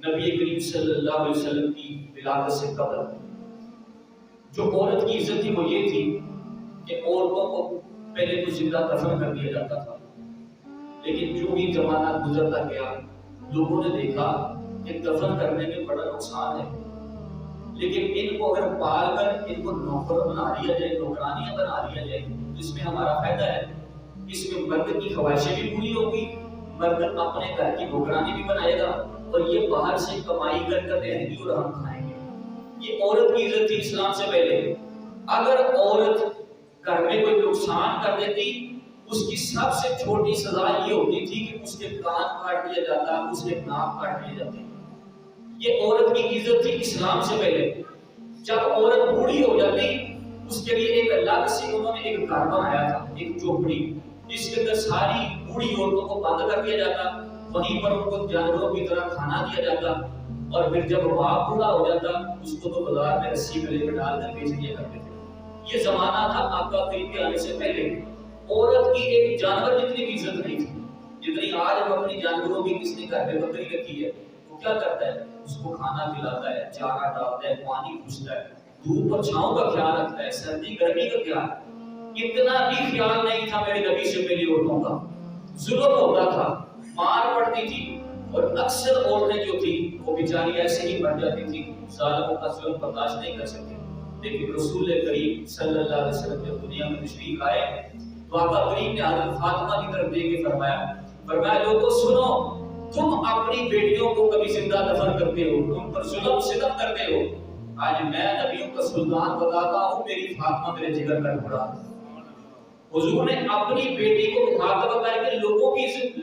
نبی کریم صلی اللہ علیہ وسلم کی ولادت سے قبل جو عورت کی عزت تھی وہ یہ تھی کہ عورتوں کو پہلے تو زندہ دفن کر دیا جاتا تھا، لیکن جو ہی زمانہ گزرتا گیا لوگوں نے دیکھا کہ دفن کرنے میں بڑا نقصان ہے، لیکن ان کو اگر پال کر ان کو نوکر بنا لیا جائے، نوکرانیاں بنا لیا جائے تو اس میں ہمارا فائدہ ہے، اس میں مرد کی خواہشیں بھی پوری ہوگی، مرد اپنے گھر کی نوکرانی بھی بنائے گا اور یہ باہر سے کمائی کر کر رہیں گی اور ہم کھائیں گے۔ یہ عورت کی عزت تھی اسلام سے پہلے۔ اگر عورت گھر میں کوئی نقصان کر دیتی اس کی سب سے چھوٹی سزا یہ ہوتی تھی کہ اس کے کان کاٹ دیا جاتا، اس کے ناک کاٹ دیے جاتے۔ یہ عورت کی عزت تھی اسلام سے پہلے۔ جب عورت بوڑھی ہو جاتی اس کے لیے ایک الگ سے انہوں نے ایک گھر بنایا تھا، ایک چوپڑی، جس کے اندر ساری بوڑھی عورتوں کو بند کر دیا جاتا، وہیں پر ان کو جانوروں کی طرح کھانا دیا جاتا، اور پھر جب باپ بوڑھا ہو جاتا اس کو تو بازار میں رسی گلے میں ڈال کر بیچ دیا کرتے تھے۔ یہ زمانہ تھا آقا کریم کے آنے سے پہلے۔ عورت کی ایک جانور جتنی بھی عزت نہیں تھی جتنی آج ہم اپنی جانوروں کی۔ کس نے گھر میں بکری رکھی ہے وہ کیا کرتا ہے؟ اس کو کھانا کھلاتا ہے، چارہ ڈالتا ہے، پانی پوچھتا ہے، دھوپ اور چھاؤں کا خیال رکھتا ہے، سردی گرمی کا خیال۔ اتنا بھی خیال نہیں تھا میرے نبی سے پہلی عورتوں کا۔ ظلم ہوتا تھا، مار پڑتی تھی، اور اکثر عورتیں جو تھی وہ بیچاری ایسے ہی مر جاتی تھی، ظالموں کا ظلم برداشت نہیں کر سکتی۔ لیکن رسول کریم صلی اللہ علیہ وسلم جب دنیا میں تشریف آئے تو آقا کریم نے حضرت فاطمہ کی طرف دیکھ کے فرمایا لوگوں سنو، تم اپنی بیٹیوں کو کبھی زندہ دفن کرتے ہو، تم پر ظلم ستم کرتے ہو، آج میں نبیوں کا سلطان بتاتا ہوں میری فاطمہ میرے جگر کا ٹکڑا۔ حضور نے اپنی بیٹی کو مخاطب بتایا کہ لوگوں کی عزت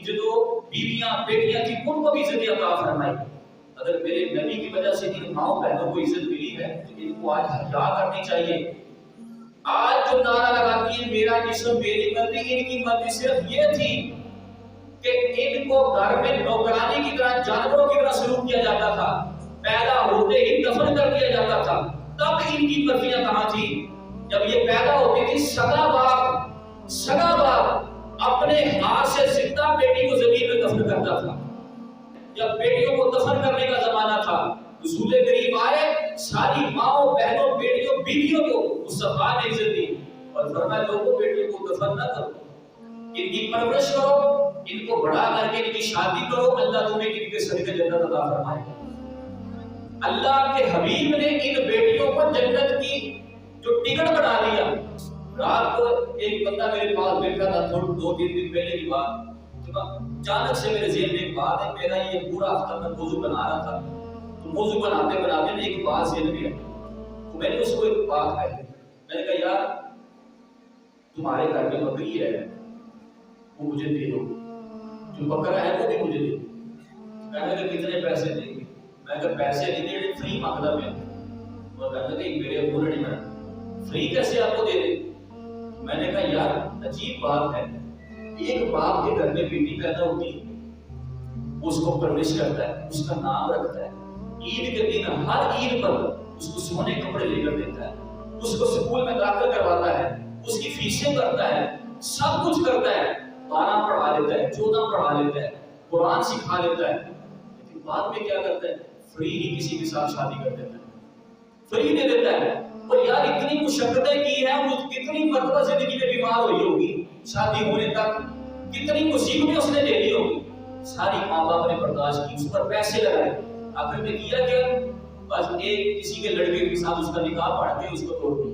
جو بیویاں بیٹیاں تھیں ان کو بھی عزت عطا فرمائی۔ اگر میرے نبی کی وجہ سے ان ماؤں بہنوں کو عزت ملی ہے تو ان کو آج حیا کرنی چاہیے۔ آج جو نعرہ لگاتی ہیں میرا جسم میری مرضی، ان کی مرضی صرف یہ تھی کہ ان کو گھر میں نوکرانی کی طرح جانوروں کی طرح سلوک کیا جاتا تھا، پیدا ہوتے ہی دفن کر دیا جاتا تھا۔ تب ان کی مرضیاں کہاں تھی؟ جب یہ پیدا ہوتی تھی سگا باپ اپنے ہاتھ سے زندہ بیٹی کو زمین میں دفن کرتا تھا۔ جب بیٹیوں کو دفن کرنے کا زمانہ تھا رسول کریم آئے، ساری ماؤں بہنوں بیٹیوں بیویوں کو مصطفیٰ نے عزت دی اور فرمایا لوگوں بیٹیوں کو دفن نہ کرو، ان کی پرورش کرو، ان کو بڑا کر کے ان کی شادی کرو، اللہ تمہیں ان کے صدقے جنت عطا فرمائے گا۔ اللہ کے حبیب نے ان بیٹیوں کو جنت کی جو ٹکٹ بنا دیا۔ رات کو ایک بندہ میرے پاس بیٹھا تھا، دو تین دن پہلے کی بات، اچانک سے میرے ذہن میں ایک بات ہے، میرا یہ پورا ہفتہ میں موضوع بنا رہا تھا، تو موضوع بناتے بناتے ایک بات ذہن میں آئی، تو میں نے اس کو ایک بات کہی، میں نے کہا یار تمہارے گھر میں بکری ہے وہ مجھے دے دو، جو بکرا ہے وہ بھی مجھے دے دو۔ کہنے لگا کتنے پیسے دیں گے؟ میں کہا پیسے نہیں دے، فری مانگتا میں۔ اور کہنے لگا میرے ابو نے نہیں مانا، فری کیسے آپ کو دے دے؟ میں نے کہا یار عجیب بات ہے، ایک باپ کے گھر میں بیٹی پیدا ہوتی ہے، اس کو پرورش کرتا ہے، اس کا نام رکھتا ہے، عید کے دن ہر عید پر اس کو سونے کپڑے لے کر دیتا ہے، اس کو سکول میں داخل کرواتا ہے، اس کی فیسیں کرتا ہے، سب کچھ کرتا ہے، 12 پڑھا لیتا ہے، 14 پڑھا لیتا ہے، قرآن سکھا لیتا ہے، لیکن بعد میں کیا کرتا ہے؟ فری ہی کسی کے ساتھ شادی کر دیتا ہے، فری دے دیتا ہے۔ اور یار اتنی مشقتیں کی ہیں، وہ کتنی مرتبہ زندگی میں بیمار ہوئی ہوگی شادی ہونے تک، کتنی مصیبتیں اس نے لے لی ہوگی، ساری ماں باپ نے برداشت کی، اس پر پیسے لگائے، آخر میں کیا کیا؟ بس ایک کسی کے لڑکے کے ساتھ اس کا نکاح پڑھ کے اس کو توڑ دیا۔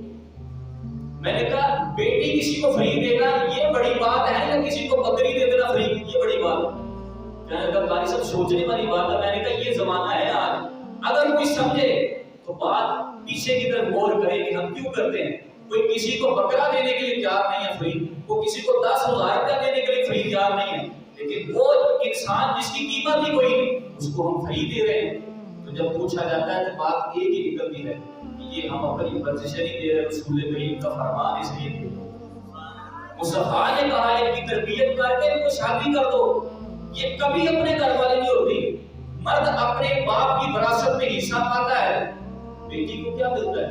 میں نے کہا بیٹی کسی کو فری دینا یہ بڑی بات ہے یا کسی کو بکری دے دینا فری یہ بڑی بات ہے؟ میں نے کہا قاری صاحب سوچنے والی بات ہے۔ میں نے کہا یہ زمانہ ہے آج، اگر کوئی سمجھے تو بات پیچھے کی طرف غور کرے کہ ہم کیوں کرتے ہیں۔ کوئی کسی کو بکرا دینے کے لیے تیار نہیں ہے فری، وہ کسی کو 10,000 روپیہ دینے کے لیے فری تیار نہیں ہے، لیکن وہ انسان جس کی قیمت ہی کوئی نہیں اس کو ہم فری دے رہے ہیں۔ تو جب پوچھا جاتا ہے تو بات ایک ہی نکلتی ہے کہ یہ ہم اپنی مرضی سے نہیں دے رہے، رسول کریم کا فرمان اس لیے دے رہے۔ مصطفیٰ نے کہا ان کی تربیت کر کے ان کو شادی کر دو، یہ کبھی اپنے گھر والے نہیں ہوتی۔ مرد اپنے باپ کی وراثت میں حصہ پاتا ہے، بیٹی کو کیا ملتا ہے؟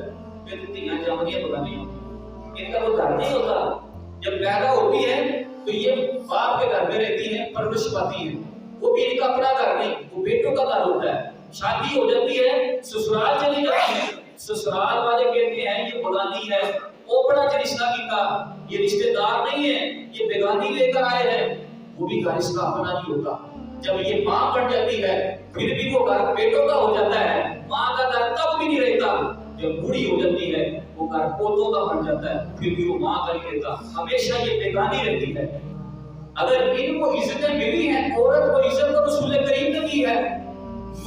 یہاں جامعیاں پتہ نہیں ہوتی، ان کا وہ گھر نہیں ہوتا۔ جب پیدا ہوتی ہے تو یہ باپ کے گھر میں رہتی ہیں، پرورش پاتی ہیں، وہ بھی ان کا اپنا گھر نہیں، وہ وہ بیٹوں کا گھر ہوتا ہے. شادی ہو جاتی ہے, سسرال چلی جاتی ہے, سسرال والے کہتے ہیں یہ بغانی ہے, اوپڑا جو رشتہ کیتا, یہ رشتے دار نہیں ہے, یہ بیگانی لے کر آئے ہیں. وہ بھی گھر اس کا اپنا نہیں ہوتا. جب یہ ماں بن جاتی ہے پھر بھی وہ گھر بیٹوں کا ہو جاتا ہے. ماں کا گھر تب بھی نہیں رہتا. جب بوڑھی ہو جاتی ہے وہ گھر پوتوں کا بن جاتا ہے, پھر بھی وہ ماں کا نہیں رہتا, ہمیشہ یہ بیگانی رہتی ہے. اگر ان کو عزتیں ملی ہیں, عورت کو عزت تو رسول کریم نے دی ہے.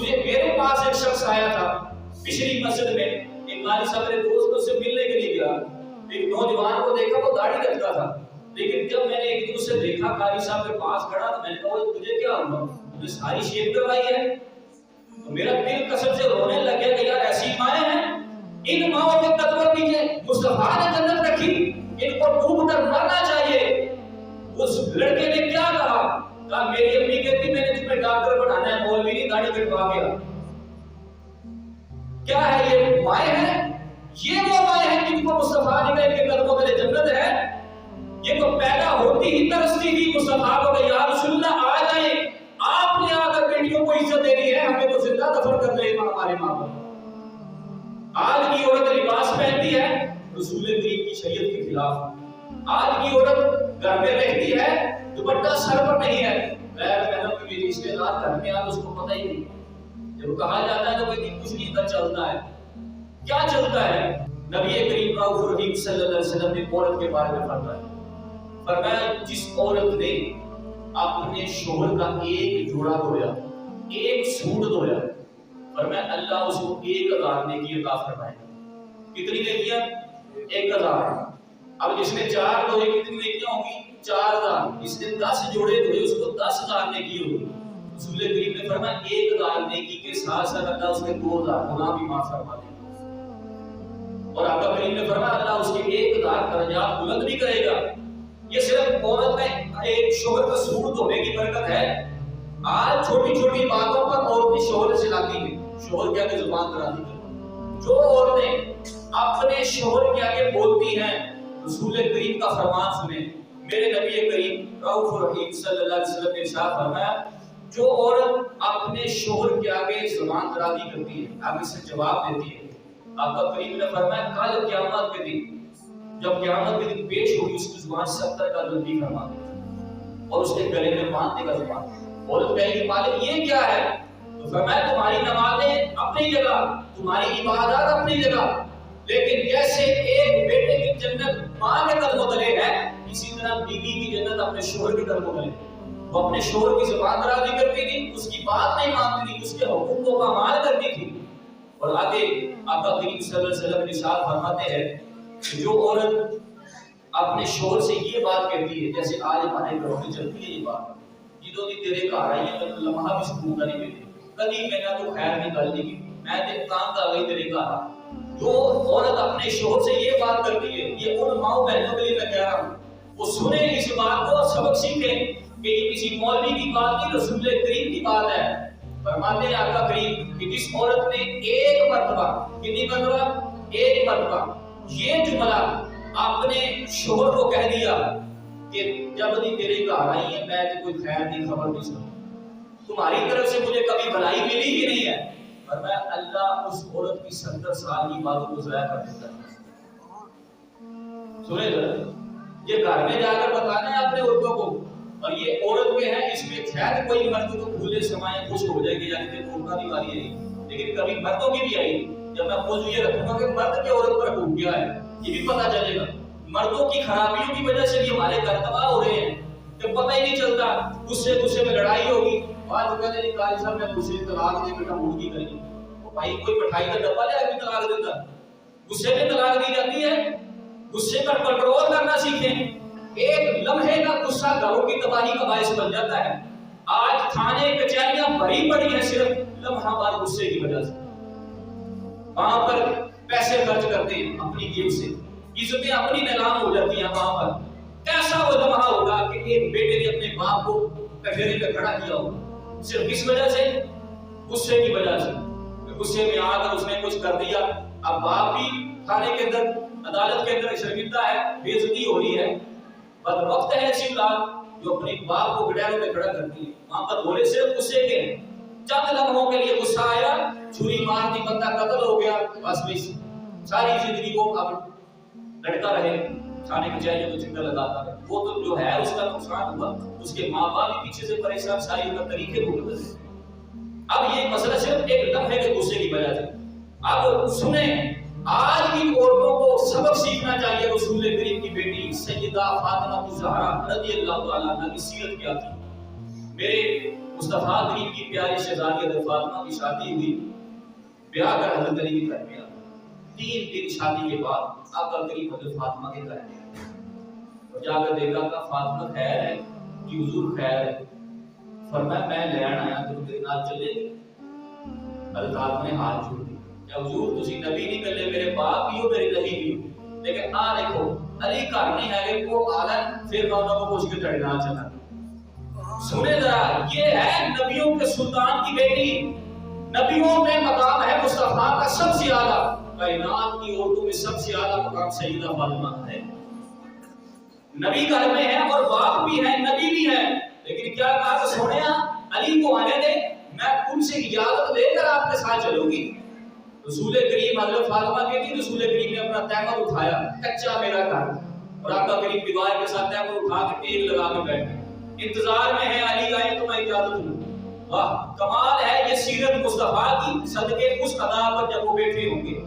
میرے پاس ایک شخص آیا تھا پچھلی مسجد میں, ایک قاری صاحب میرے دوست سے ملنے کے لیے گیا. ایک نوجوان کو دیکھا وہ داڑھی رکھتا تھا, لیکن جب میں نے ایک دوسرے سے دیکھا قاری صاحب کے پاس کھڑا تو میں نے کہا تجھے کیا ہوا, تجھے ساری شیپ کروائی ہے. تو میرا دل قسم سے رونے لگ گیا کہ یار ایسی مائیں ہیں, ان ماؤں کے قدموں نیچے مصطفیٰ نے جنت رکھی, ان کو ڈوب کر مرنا چاہیے. اس لڑکے نے کیا کہا, کہا میری امی کہتی میں نے تمہیں ڈاکٹر بنانا ہے, مولوی نہیں داڑھی کٹوا گیا. کیا ہے یہ مائیں ہیں؟ یہ وہ مائیں ہیں جن کو مصطفیٰ نے کہا ان کے قدموں تلے جنت ہے. یہ تو پیدا ہوتی ہی ترستی تھی مصطفیٰ کو کہ یا رسول اللہ آ جائیں, آپ نے آ کر بیٹیوں کو عزت دینی ہے, ہمیں تو زندہ دفن کر لے ہمارے ماں باپ. آج کی عورت لباس پہنتی ہے رسول کریم کی شریعت کے خلاف. آج کی عورت گھر میں رہتی ہے, دوپٹہ سر پر نہیں ہے, غیر محرم کے رشتے دار گھر میں آ اس کو پتہ ہی نہیں. جب کہا جاتا ہے تو کوئی کچھ نہیں پتہ چلتا ہے. کیا چلتا ہے؟ نبی کریم رحیم صلی اللہ علیہ وسلم نے عورت کے بارے میں فرمایا جس عورت نے اپنے شوہر کا ایک جوڑا دھویا, ایک سوٹ دھویا, فرمایا اللہ اس کو 1000 نیکی عطا فرمائے. کتنی نیکیاں؟ 1000. اب جس نے 4 دھوئے کتنی نیکیاں ہوں گی؟ 4000. جس نے 10 جوڑے دھوئے اس کو 10000 نیکی ہوگی. رسول کریم نے فرمایا 1000 نیکی کے ساتھ ساتھ اللہ اس کے 2000 گناہ بھی معاف فرما دے گا. اور آقا کریم نے فرمایا اللہ اس کے 1000 درجات بلند بھی کرے گا. یہ صرف عورت میں ایک شوہر کا سوٹ دھونے کی برکت ہے. آج چھوٹی چھوٹی باتوں پر عورتیں شوہر سے لاتی ہیں, شوہر کے آگے زبان دراتی ہیں. جو عورتیں اپنے شوہر کے آگے بولتی ہیں رسول کریم کا فرمان سنیں. میرے نبی کریم رؤوف رحیم صلی اللہ علیہ وسلم نے ارشاد فرمایا جو عورت اپنے شوہر کے آگے زبان درازی کرتی ہے, آگے سے جواب دیتی ہے, آقا کریم نے فرمایا کل قیامت کے دن جب قیامت کے دن پیش ہوگی اس کی زبان 70 کا لمبی فرما دے اور اس کے گلے میں باندھ دے گا زبان. عورت کہے گی مالک یہ کیا ہے؟ تو فرمایا تمہاری نمازیں اپنی جگہ, تمہاری عبادات اپنی جگہ, لیکن جیسے ایک بیٹے کی جنت ماں کے قدموں تلے ہے, اسی طرح بیوی کی جنت اپنے شوہر کے قدموں تلے. وہ اپنے شوہر کی زبان درازی کرتی تھی, اس کی بات نہیں مانتی تھی, اس کے حقوق کو پامال کرتی تھی. اور آگے آقا کریم صلی اللہ علیہ وسلم ارشاد فرماتے ہیں کہ جو عورت اپنے شوہر سے یہ بات کہتی ہے, جیسے آج ہمارے گھروں میں چلتی ہے یہ بات, جدوں دی تیرے گھر آئی ہے تو لمحہ بھی سکون کا نہیں ملے, کبھی میں نے تو خیر نہیں گل نہیں کی, میں تے کام کر گئی تیرے گھر. جو عورت اپنے شوہر سے یہ بات کرتی ہے, یہ ان ماؤں بہنوں کے لیے میں کہہ رہا ہوں, وہ سنیں اس بات کو, سبق سیکھیں کہ یہ کسی مولوی کی بات نہیں, رسول کریم کی بات ہے. فرماتے ہیں آقا کریم کہ جس عورت نے ایک مرتبہ, کتنی مرتبہ؟ ایک مرتبہ یہ جملہ اپنے شوہر کو کہہ دیا کہ جب دی تیرے گھر آئی ہے میں نے کوئی خیر نہیں خبر نہیں سنی, تمہاری طرف سے مجھے کبھی بھلائی ملی ہی نہیں ہے, فرمایا اللہ اس عورت کی 70 سال کی باتوں کو ضائع کر دیتا ہے. سنیں ذرا, یہ گھر میں جا کر بتانا ہے اپنے عورتوں کو, اور یہ عورت کے ہیں اس میں شاید کوئی مرد کو بھولے سمائے خوش ہو جائے گی یعنی کہ عورتوں کی باری ہے, لیکن کبھی مردوں کی بھی آئی. جب میں موضوع یہ رکھوں گا کہ مرد کے عورت پر حقوق کیا ہے یہ بھی پتہ چلے گا. مردوں کی خرابیوں کی وجہ سے بھی ہمارے گھر تباہ ہو رہے ہیں کہ پتہ ہی نہیں چلتا, غصے میں لڑائی ہوگی, بعد کہتے ہیں قاضی صاحب میں غصے طلاق دے بیٹا موڑ کی کریں گے, بھائی کوئی مٹھائی کا ڈبہ لے آدمی طلاق دیتا, غصے میں طلاق دی جاتی ہے. غصے پر کنٹرول کرنا سیکھیں. ایک لمحے کا غصہ گھروں کی تباہی کا باعث بن جاتا ہے. آج تھانے کچہریاں بھری پڑی ہیں صرف لمحہ وار غصے کی وجہ سے, وہاں پر پیسے خرچ کرتے ہیں اپنی جیب سے, عزتیں اپنی نیلام ہو جاتی ہیں وہاں پر. کیسا وہ لمحہ ہوگا کہ ایک بیٹے نے اپنے باپ کو کچہری میں کھڑا کیا ہوگا صرف کس وجہ سے؟ غصے کی وجہ سے. غصے میں آ کر اس نے کچھ کر دیا, اب باپ بھی تھانے کے اندر عدالت کے اندر شرمندہ ہے, بے عزتی ہو رہی ہے. بدبخت ہے ایسی اولاد جو اپنے باپ کو گڈیروں میں کھڑا کرتی ہے, وہاں پر بولے صرف غصے کے. چند لمحوں کے لیے غصہ آیا، چھری مار دی، بندہ قتل ہو گیا، بس ساری زندگی وہ اب لڑکا رہے، کھانے کی چاہیے تو چکر لگاتا رہے، وہ تو جو ہے اس کا نقصان ہوا، اس کے ماں باپ بھی پیچھے سے پریشان، ساری کا طریقے کو بدلے۔ اب یہ مسئلہ صرف ایک لمحے کے غصے کی وجہ سے۔ اب سنیں، آج کی عورتوں کو سبق سیکھنا چاہیے رسول کریم کی بیٹی سیدہ فاطمہ الزہرا رضی اللہ تعالیٰ عنہ کی سیرت کیا تھی۔ میرے مصطفیٰ کریم کی پیاری شہزادی حضرت فاطمہ کی شادی ہوئی، بیاہ کر حضرت علی کے گھر میں آیا۔ 3 دن شادی کے بعد آقا کریم حضرت فاطمہ کے گھر میں آئے اور جا کر دیکھا کہ فاطمہ خیر ہے کہ حضور خیر ہے۔ فرمایا میں لین آیا تو میرے نال چلے گئے؟ حضرت فاطمہ نے ہاتھ جوڑ دی، کہ حضور تسی نبی نہیں کلے، میرے باپ بھی ہو میرے نبی بھی ہو، لیکن آ دیکھو علی گھر نہیں ہے کہ وہ آلن پھر میں انہوں کو پوچھ کے تڑنا چلا۔ سنے ذرا، یہ ہے نبیوں کے سلطان کی بیٹی، نبیوں میں مقام ہے مصطفیٰ کا سب سے اعلیٰ، کائنات کی عورتوں میں سب سے اعلیٰ مقام سیدہ فاطمہ کا ہے۔ نبی گھر میں ہے اور باپ بھی ہے، نبی بھی ہے، لیکن کیا کہا کہ سونے علی کو آنے دے، میں ان سے اجازت لے کر آپ کے ساتھ چلوں گی۔ رسول کریم حضرت فاطمہ کہتی رسول کریم نے اپنا تیمم اٹھایا، کچا میرا گھر، اور آقا کریم دیوار کے ساتھ تیمم اٹھا کے تیل لگا کے بیٹھے، انتظار میں ہے علی آئے تو میں اجازت دوں۔ واہ کمال ہے یہ سیرت مصطفیٰ کی، صدقے اس ادا پر جب وہ بیٹھے ہوں گے۔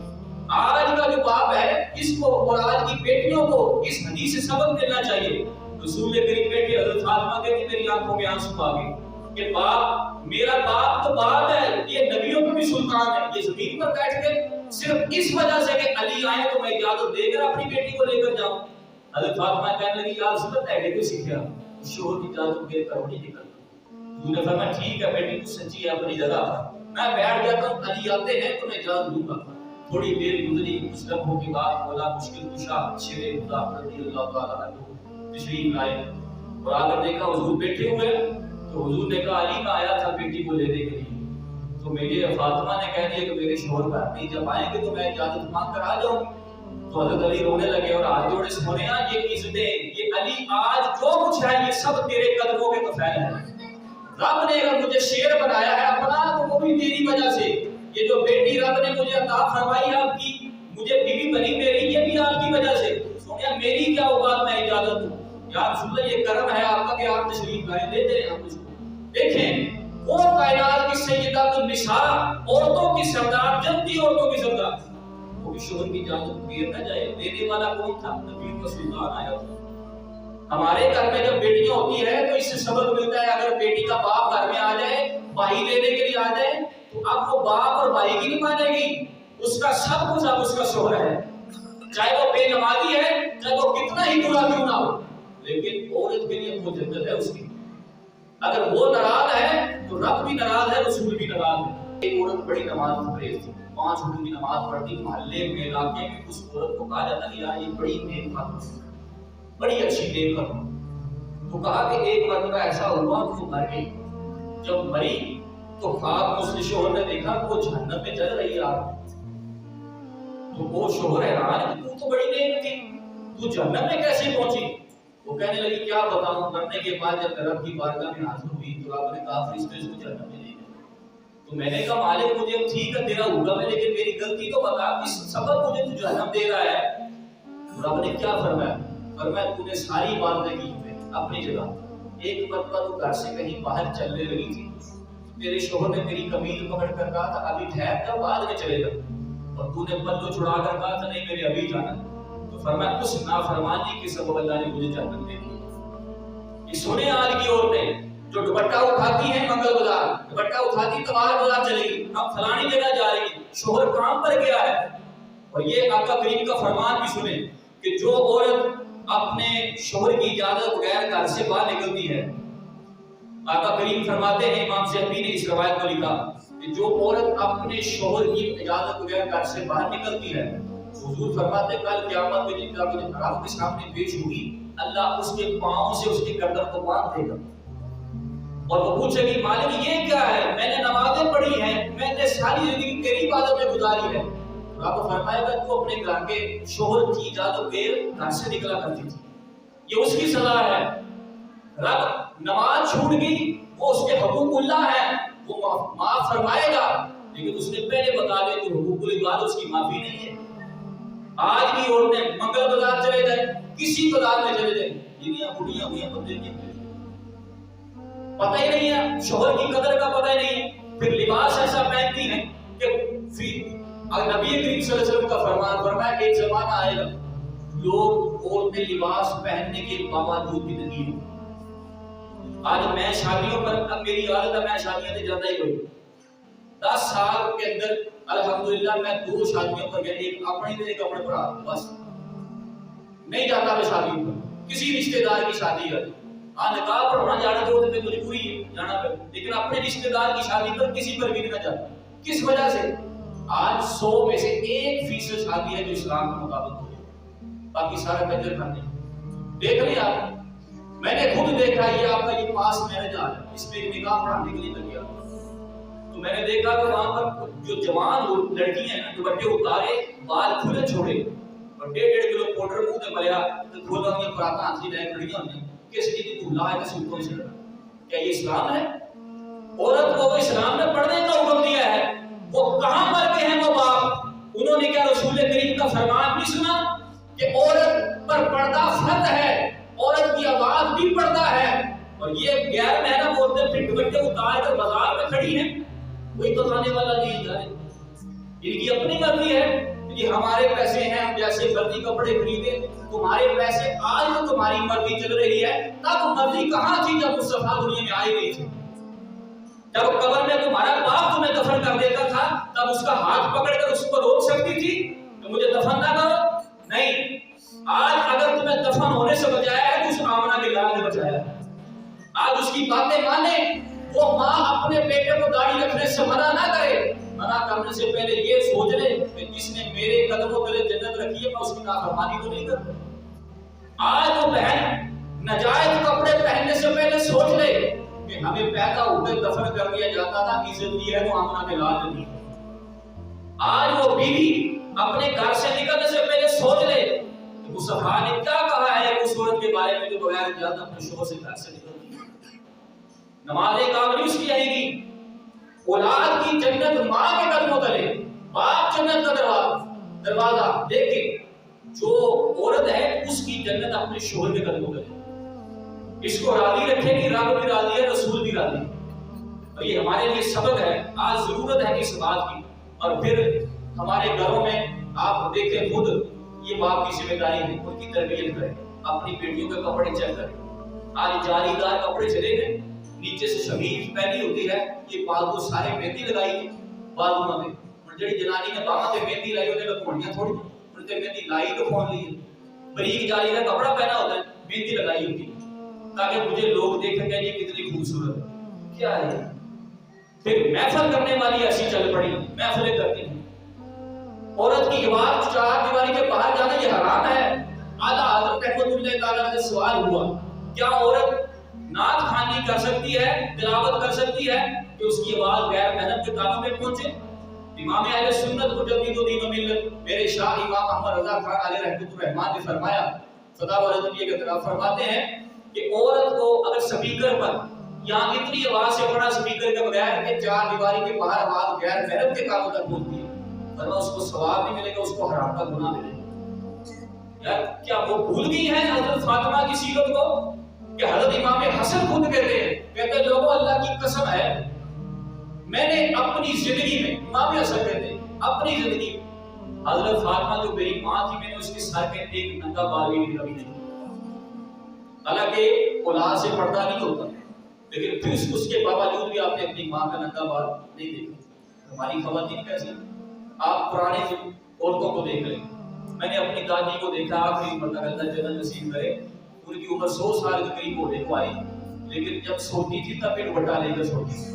آج کا جو باپ ہے اس کو اور آج کی بیٹیوں کو اس حدیث سے سبق ملنا چاہیے۔ رسول کریم بیٹے حضرت فاطمہ کہتی میری آنکھوں میں آنسو آ گئے کہ باپ، میرا باپ تو باپ ہے، یہ نبیوں کا بھی سلطان ہے، یہ زمین پر بیٹھ کے صرف اس وجہ سے کہ علی آئے تو میں اجازت دے کر اپنی بیٹی کو لے کر جاؤں۔ حضرت فاطمہ کہنے لگی یا رسول اللہ ایڈے کو سیکھا، شوہر کی اجازت دے کر نہیں نکلتا۔ انہوں نے فرمایا ٹھیک ہے بیٹی تو سچی ہے اپنی جگہ پر، میں بیٹھ جاتا ہوں، علی آتے ہیں تو میں اجازت دوں گا۔ تھوڑی دیر گزری، کچھ لمحوں کے بعد مولا مشکل کشا شیر خدا رضی اللہ تعالیٰ عنہ تشریف لائے اور آ کر دیکھا حضور بیٹھے ہوئے، تو حضور نے کہا علی میں آیا تھا بیٹی کو لینے کے لیے، تو میری فاطمہ نے کہہ دیا کہ میرے شوہر گھر نہیں، جب آئیں گے تو میں اجازت مانگ کر آ جاؤں۔ تو حضرت علی رونے لگے اور ہاتھ جوڑے سونے یہ عزتیں، یہ علی آج جو کچھ ہے یہ سب تیرے قدموں کے توفیل ہے۔ رب نے اگر مجھے شیر بنایا ہے اپنا تو وہ بھی تیری وجہ سے، یہ جو بیٹی رب نے مجھے عطا فرمائی ہے آپ کی، مجھے بیوی بنی میری، یہ بھی آپ کی وجہ سے۔ سونے میری کیا اوقات میں اجازت دوں؟ یا رسول اللہ یہ کرم ہے آپ کا کہ آپ تشریف لائے، دے دیں آپ مجھ کو۔ دیکھیں وہ کائنات کی سیدہ النساء، عورتوں کی سردار، جنتی عورتوں کی سردار، وہ بھی شوہر کی اجازت دیر نہ جائے۔ دینے والا کون تھا؟ نبی کا سلطان آیا تھا۔ ہمارے گھر میں جب بیٹیاں ہوتی ہے تو اس سے سبق ملتا ہے، اگر بیٹی کا باپ گھر میں آ جائے، بھائی لینے کے لیے آ جائے، تو اب وہ باپ اور بھائی کی نہیں مانے گی، اس کا سب کچھ اب اس کا شوہر ہے، چاہے وہ بے نمازی ہے، چاہے وہ کتنا ہی برا کیوں نہ ہو، لیکن عورت کے لیے وہ جنت ہے اس کی۔ اگر وہ ناراض ہے تو رب بھی ناراض ہے، رسول بھی ناراض ہے۔ ایک عورت بڑی نماز پڑھتی تھی، 5 وقت کی نماز پڑھتی، محلے میں علاقے میں اس عورت کو کہا جاتا کہ یار یہ بڑی نیک خاتون، بڑی اچھی نیک خاتون۔ تو کہا کہ ایک مرتبہ ایسا ہوا کہ وہ مر گئی، جب مری تو خواب اس شوہر نے دیکھا کہ وہ جہنم میں جل رہی ہے آگ، تو وہ شوہر حیران کہ تو بڑی نیک تھی، تو جہنم میں کیسے پہنچی؟ وہ کہنے لگی کیا بتاؤں، مرنے کے بعد جب رب کی بارگاہ میں حاضر ہوئی تو رب نے کہا فرشتے اس کو جہنم میں لے گئے۔ تو میں نے کہا مالک مجھے ٹھیک ہے تیرا ہوگا میں، لیکن میری غلطی تو بتا، کس سبب مجھے تو جہنم دے رہا ہے؟ رب نے کیا فرمایا؟ فرمایا تو نے ساری باتیں کی اپنی جگہ، ایک مرتبہ تو گھر سے کہیں باہر چلنے لگی تھی، تیرے شوہر نے تیری قمیض پکڑ کر کہا تھا ابھی ٹھہر کر بعد میں چلے گا، اور تو نے پلو چھڑا کر کہا تھا نہیں میرے ابھی جانا، تو فرمایا اس نافرمانی کے سبب اللہ نے مجھے جہنم دے دی۔ یہ سنے آج کی عورتیں جو دوپٹہ اٹھاتی ہیں منگل بازار، دوپٹہ اٹھاتی تمہار بازار چلے گی، ہم فلانی جگہ جا رہی ہیں، شوہر کام پر گیا ہے، اور یہ آقا کریم کا فرمان بھی سنیں کہ جو عورت اپنے شوہر کی اجازت بغیر گھر سے باہر نکلتی ہے، آقا کریم فرماتے ہیں، امام شافعی نے اس روایت کو لکھا کہ جو عورت اپنے شوہر کی اجازت بغیر گھر سے باہر نکلتی ہے، حضور فرماتے کل قیامت میں جب رب کے سامنے پیش ہوگی، اللہ اس کے پاؤں سے اس کی گردن کو باندھ دے گا، اور وہ پوچھے گی مالک یہ کیا ہے؟ میں نے نمازیں پڑھی ہیں، میں نے ساری زندگی تیری عبادت میں گزاری ہے۔ رب فرمائے گا تو اپنے گھر کے شوہر کی اجازت بغیر گھر سے نکلا کرتی تھی، یہ اس کی سزا ہے۔ رب نماز چھوٹ گئی، وہ اس کے حقوق اللہ ہے، وہ معاف فرمائے گا، لیکن اس نے پہلے بتا دیا کہ حقوق العباد اس کی معافی نہیں ہے۔ آج بھی عورتیں منگل بازار چلے جائیں، کسی بازار میں چلے جائیں، جنیاں بڑھیاں ہوئی بندے کی پتہ ہی نہیں ہے، شوہر کی قدر کا پتہ ہی نہیں ہے، پھر لباس ایسا پہنتی ہیں کہ اگر نبی کریم صلی اللہ علیہ وسلم کا فرمان فرمایا ایک زمانہ آئے گا لوگ عورتیں لباس پہننے کے باوجود بھی نہیں ہوں۔ آج میں شادیوں پر، اب میری عادت ہے میں شادیاں سے جاتا ہی کوئی 10 سال کے اندر الحمدللہ میں 2 شادیوں پر گیا، ایک اپنی ایک اپنے برا، بس نہیں جاتا میں شادیوں پر، کسی رشتہ دار کی شادی ہے نکاح پر ہونا جانا تو ہوتے مجبوری ہے جانا پڑے، لیکن اپنے رشتہ دار کی شادی پر کسی پر بھی نہیں جاتا۔ کس وجہ سے؟ آج 100 میں سے 1% شادی ہے جو اسلام کے مطابق ہو جائے، باقی سارا کنجر کرنے۔ دیکھ لیں آپ، میں نے خود دیکھا یہ آپ کا یہ پاس میرج ہے، اس پہ نکاح پڑھانے کے لیے میں گیا تو میں نے دیکھا کہ وہاں پر جو جوان لڑکی ہیں دوپٹے اتارے، بال کھلے چھوڑے اور 1.5 کلو پاؤڈر منہ میں ملیا تو کھولا ہوئی پراتا ہاتھی لے کھڑیاں ہوئی کس کی دھولا ہے کسی کو سے۔ کیا یہ اسلام ہے؟ عورت کو اسلام نے پڑھنے کا حکم دیا ہے، وہ کہاں مر کے ہیں وہ باپ؟ انہوں نے کیا رسول کریم کا فرمان نہیں سنا کہ عورت پر پردہ فرض ہے، عورت کی آواز بھی پردہ ہے، اور یہ غیر محرم عورتیں پھر دوپٹے اتار کر بازار میں کھڑی ہیں، کوئی بتانے والا نہیں جا رہے، ان کی اپنی مرضی ہے کہ ہمارے پیسے ہیں ہم جیسے مرضی کپڑے خریدے، تمہارے پیسے آج تو تمہاری مرضی چل رہی ہے، تب مرضی کہاں تھی جب مصطفیٰ دنیا میں آئے نہیں تھے؟ جب قبر میں تمہارا باپ تمہیں دفن کر دیتا تھا تب اس کا ہاتھ پکڑ کر اس کو روک سکتی تھی کہ مجھے دفن نہ کرو؟ نہیں، آج اگر تمہیں دفن ہونے سے بچایا ہے تو اس آمنہ کے لال نے بچایا ہے، آج اس کی باتیں مانے۔ وہ ماں اپنے بیٹے کو داڑھی رکھنے سے منع نہ کرے، منع کرنے سے پہلے یہ سوچ لے کہ جس نے میرے قدموں تلے جنت رکھی ہے میں اس کی نافرمانی تو نہیں کرتا۔ آج وہ بہن ناجائز کپڑے پہننے سے پہلے سوچ لے کہ ہمیں پیدا ہوتے دفن کر دیا جاتا تھا، عزت دی ہے تو آمنہ کے لال نے دی۔ آج وہ بیوی اپنے گھر سے نکلنے سے پہلے سوچ لے کہ مصطفیٰ نے کیا کہا ہے اس عورت کے بارے میں جو بغیر اجازت اپنے شوہر سے گھر سے نکلتی ہے۔ نماز قابل اس کی آئے گی، اولاد کی جنت ماں کے قدموں تلے، باپ جنت کا دروازہ، لیکن جو عورت ہے اس کی جنت اپنے شوہر کے قدموں تلے۔ اس کو راضی رکھے گی، رب بھی راضی ہے، رسول بھی راضی ہے، اور یہ ہمارے لیے سبق ہے۔ آج ضرورت ہے اس بات کی، اور پھر ہمارے گھروں میں آپ دیکھیں خود یہ باپ کی ذمہ داری ہے، ان کی تربیت کریں، اپنی بیٹیوں کے کپڑے چیک کریں۔ آج جاری دار کپڑے چلے گئے، نیچے سے شمیز پہنی ہوتی ہے، یہ بازو سارے مہندی لگائی ہے بازو میں، اور جڑی جنانی نے باہاں تے مہندی لائی ہوتے لکھوڑیاں تھوڑی، ان تے مہندی لائی تو کھول لی ہے، بریک جاری کا کپڑا پہنا ہوتا ہے، مہندی لگائی ہوتی ہے تاکہ مجھے لوگ دیکھیں کہ یہ کتنی خوبصورت ہے۔ کیا ہے؟ پھر محفل کرنے والی ایسی چل پڑی، محفلیں کرتی ہیں۔ عورت کی عبادت 4 دیواری کے باہر جانا یہ حرام ہے۔ اعلیٰ حضرت رحمۃ اللہ تعالیٰ سے سوال ہوا کیا عورت نعت خوانی کر سکتی ہے، تلاوت کر سکتی ہے کہ اس کی آواز غیر محرم کے کانوں میں پہنچے؟ امام اہل سنت مجدد دین و ملت میرے شاہ امام احمد رضا خان علیہ رحمۃ الرحمٰن نے فرمایا، فتاوی رضویہ کے طرف فرماتے ہیں کہ عورت کو اگر سپیکر پر یہاں اتنی آواز سے پڑا سپیکر کے بغیر کہ 4 دیواری کے باہر آواز غیر محرم کے کانوں تک پہنچتی ہے، ورنہ اس کو ثواب نہیں ملے گا، اس کو حرام کا گناہ ملے گا۔ یار کیا وہ بھول گئی ہیں حضرت فاطمہ کی سیرت کو کہ حضرت امام حسن خود کہتے ہیں لوگوں اللہ کی قسم ہے میں نے اپنی زندگی میں، امام حسن کہتے ہیں اپنی زندگی میں حضرت فاطمہ جو میری ماں تھی میں نے اس کے سر پہ ایک ننگا بال بھی کبھی نہیں، حالانکہ اولاد سے پردہ نہیں ہوتا لیکن پھر اس کے باوجود بھی آپ نے اپنی ماں کا ننگا بال نہیں دیکھا۔ ہماری خواتین کیسی؟ آپ پرانے عورتوں کو دیکھ لیں، میں نے اپنی دادی کو دیکھا، آخری مرتبہ اللہ جنت نصیب کرے، ان کی عمر 100 سال کے قریب ہونے کو آئی، لیکن جب سوتی تھی تب بھی دوپٹہ لے کر سوتی تھی،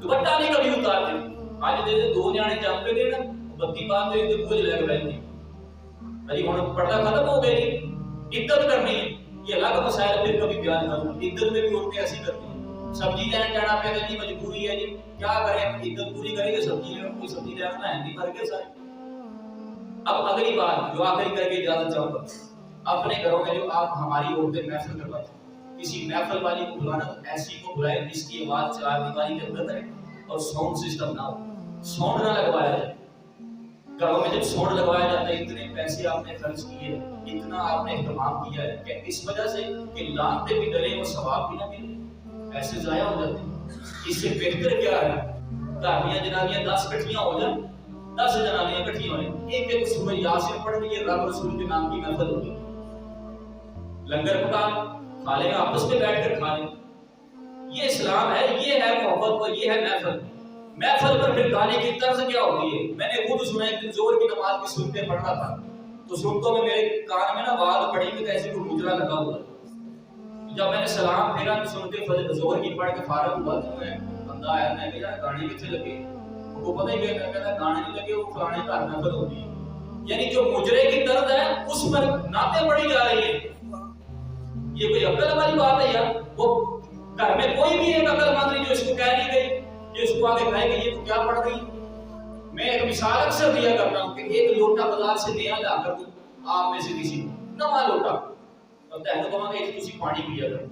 دوپٹہ نہیں کبھی اتارتے۔ آج دے 2 نیانے جم پہ دے نا بتی بات دے بوجھ لے کے بیٹھتی، ابھی ہوں پردہ ختم ہو گئی، عدت کرنی ہے، یہ الگ مسائل پھر کبھی بیان کروں۔ عدت میں بھی عورتیں ایسی کرتی ہیں، سبزی لین جانا پہ جی مجبوری ہے جی کیا کریں، عدت پوری کریں گے سبزی لے، کوئی سبزی لے آنا ہے نہیں بھر کے سارے۔ اب اگلی بات جو آخری کر کے اجازت چاہوں گا، اپنے گھروں میں جو آپ ہماری عورتیں محفل کرواتے ہیں، کسی محفل والی کو بلانا تو ایسی کو بلائے جس کی آواز 4 دیواری کے اندر ہے اور ساؤنڈ سسٹم نہ ہو, ساؤنڈ نہ لگوایا جائے. گھروں میں جب ساؤنڈ لگوایا جاتا ہے, اتنے پیسے آپ نے خرچ کیے, اتنا آپ نے اہتمام کیا ہے کہ اس وجہ سے کہ لانتے بھی ڈرے اور ثواب بھی نہ ملے, پیسے ضائع ہو جاتے ہیں. اس سے بہتر کیا ہے, گھر جنابیاں 10 کٹھیاں ہو جائیں, 10 جنابیاں کٹھیاں ہو جائیں, ایک ایک سورہ یاسین پڑھ کے رب رسول کے نام کی محفل ہوگی, لنگر پکان کھا لیں, آپس میں بیٹھ کر کھا لیں. یہ اسلام ہے, یہ ہے محبت اور یہ ہے محفل. محفل پر پھر گانے کی طرز کیا ہوتی ہے. میں نے خود سنا ایک دن زور کی نماز کی سنتیں پڑھ رہا تھا, تو سنتوں میں میرے کان میں نا آواز پڑی کہ ایسے کوئی گجرا لگا ہوا. جب میں نے سلام پھیرا تو سنتے فجر زور کی پڑھ کے فارغ ہوا تو میں بندہ آیا, میں کہا گانے کتنے لگے, وہ پتہ ہی کہتا گانے نہیں لگے, وہ فلانے کا محفل ہوتی ہے. یعنی جو مجرے کی طرز ہے اس پر نعتیں پڑھی جا رہی ہے. یہ کوئی عقل والی بات ہے یار؟ وہ گھر میں کوئی بھی ایک عقل مند نہیں جو اس کو کہہ نہیں گئی, جو اس کو آگے کہے کہ یہ تو کیا پڑھ گئی. میں ایک مثال اکثر دیا کرتا ہوں کہ ایک لوٹا بازار سے نیا لا کر دوں آپ میں سے کسی نواں لوٹا, اب تہن کو کہ تسی پانی پیا کرو,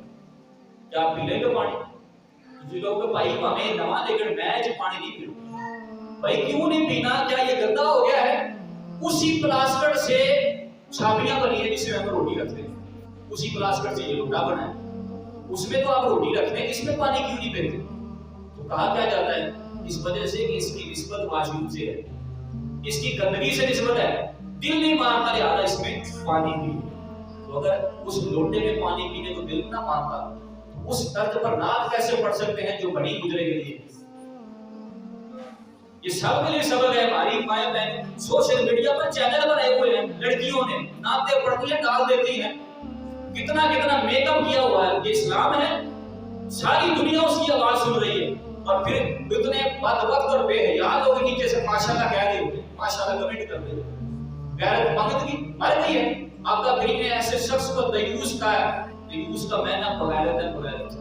کیا آپ پی لیں گے پانی؟ کسی لوگ کہ بھائی ہمیں نواں لے کر میں پانی نہیں پیوں. بھائی کیوں نہیں پینا؟ کیا یہ گندا ہو گیا ہے؟ اسی پلاسٹک سے چھاپیاں بنی ہیں جس میں ہم روٹی رکھتے ہیں, اسی پلاسٹک سے یہ لوٹا بنا ہے, اس میں تو آپ روٹی رکھتے ہیں, اس میں پانی کیوں نہیں پیتے؟ تو کہا کیا جاتا ہے اس وجہ سے کہ اس کی نسبت واجب سے ہے, اس کی گندگی سے نسبت ہے, دل نہیں مانتا لہٰذا اس میں پانی پی. تو اگر اس لوٹے میں پانی پینے کو دل نہ مانتا تو اس طرز پر نعت کیسے پڑھ سکتے ہیں جو بڑی گزرے کے لیے؟ یہ سب کے لیے سبق ہے. ہماری مائیں بہن سوشل میڈیا پر چینل بنائے ہوئے ہیں, لڑکیوں نے نعتیں پڑھتی ہیں, ڈال دیتی ہیں, کتنا کتنا میک اپ کیا ہوا ہے. یہ اسلام ہے؟ ساری دنیا اس کی آواز سن رہی ہے, اور پھر اتنے بد وقت اور بے حیا لوگ نیچے سے ماشاءاللہ کہہ رہے ہوتے, ماشاءاللہ کمنٹ کر رہے ہوتے. غیرت مندگی مر گئی ہے. آپ کا دین نے ایسے شخص کو دیوس کا ہے, دیوس کا معنی بغیرت ہے, بغیرت.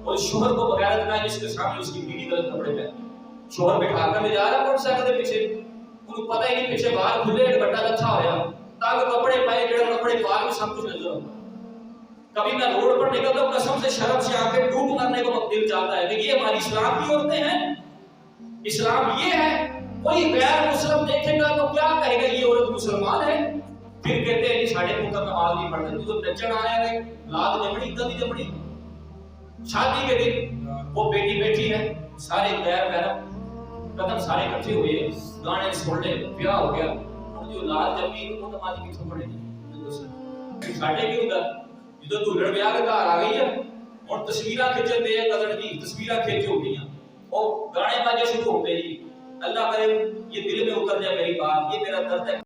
اور شوہر کو بغیرت کا ہے جس کے سامنے اس کی بیوی غلط کپڑے پہنتی, شوہر بٹھا کر لے جا رہا موٹر سائیکل کے پیچھے, ان کو پتہ ہی نہیں پیچھے باہر کھلے بٹا لچھا ہوا, تاکہ کپڑے پائے جڑے کپڑے پا کے سب کچھ نظر آتا. کبھی میں روڈ پر نکلتا ہوں قسم سے شرم سے آ کے ڈوب مرنے کو دل چاہتا ہے کہ یہ ہماری اسلام کی عورتیں ہیں. اسلام یہ ہے. کوئی غیر مسلم دیکھے گا تو کیا کہے گا یہ عورت مسلمان ہے؟ پھر کہتے ہیں کہ ساڑھے پوتر نماز نہیں پڑھتے, تو نچن آیا ہے, لات جمڑی گدی جمڑی. شادی کے دن وہ بیٹی بیٹھی ہے, سارے غیر محرم قدم سارے اکٹھے ہوئے, گانے سن لے, بیاہ ہو گیا, اور جو لات جمی وہ نماز کتوں پڑھے گی؟ ساڑھے کیوں گا جو دلہن بیاہ کے گھر آ گئی ہے, اور تصویریں کھینچن دے قدر کی تصویریں کھینچ ہو گئی ہیں, اور گانے باجے شروع ہو گئے. جی اللہ کرے یہ دل میں اتر جائے میری بات, یہ میرا درد ہے.